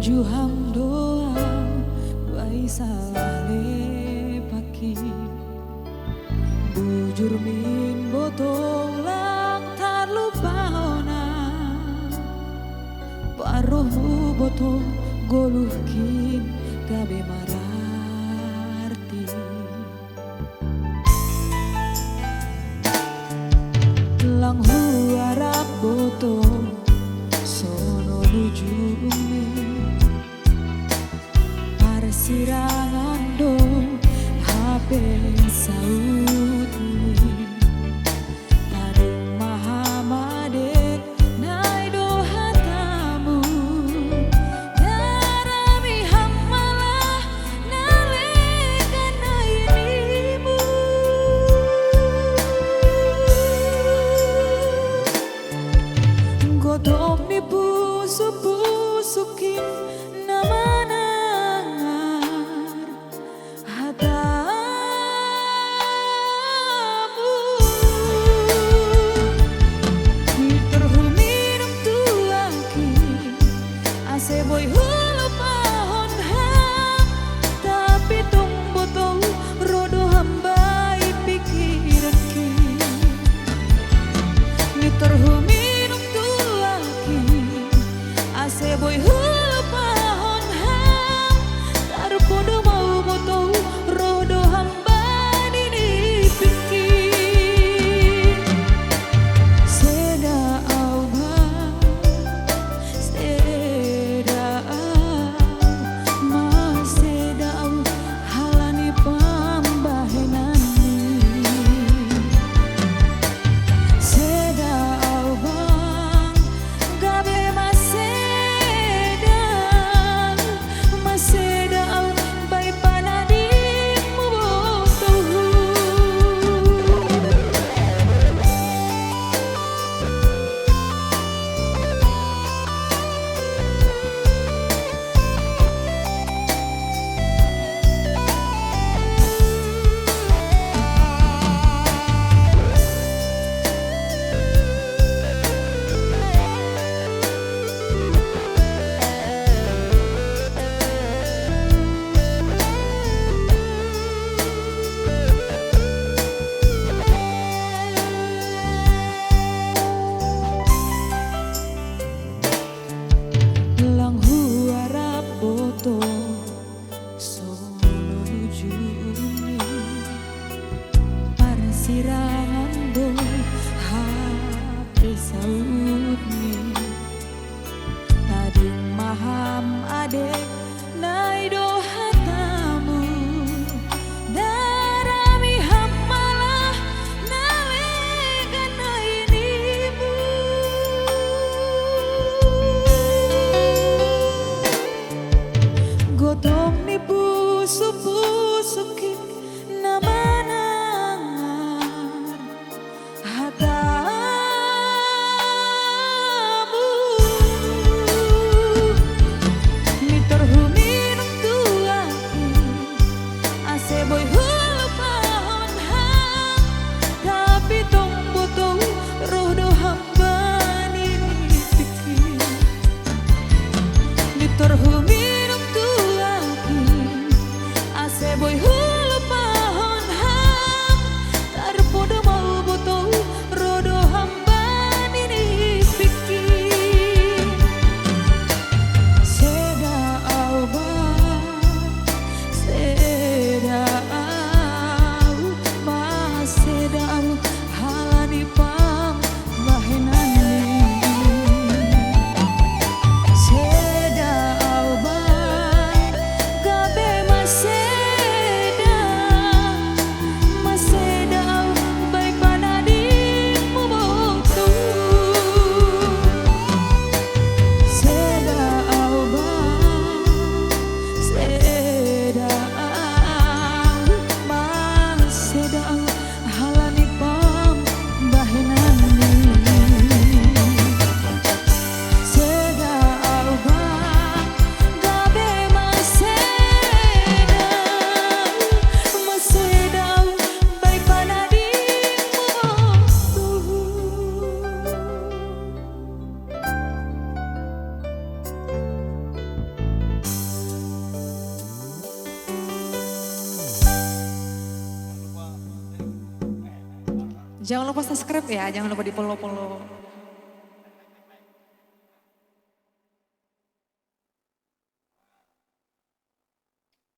Juham doa bai salah le paki bujur min botol lang tar lupa ona paruh botol goluhkin gabe mararti lang huarap botol sono nujumi sirangan do HP sautni taring mahamadek nai do hatamu darami hammalah nalekan nainimu godom ni pusukin namana boy hulu pahon ham tapi tung botol rodo hambai pikiran ki ni terhuminum tuaki ase boy hulu pahon ham tarpodo mau botol rodo hambani ni pikir seda auba sirangan do HP sautni tadi maham adek nai do hatamu darami hammalah nalekan nainimu godom ni pusukin namana boy hulu pahon ham tapi tong botol rodo hambani pikir ditorhuminum tuaki ase boy hulu pahon ham tarpodo mau botol rodo hambani pikir seda auba halani pam bahenani seda auba Jangan lupa subscribe ya, jangan lupa di follow-follow.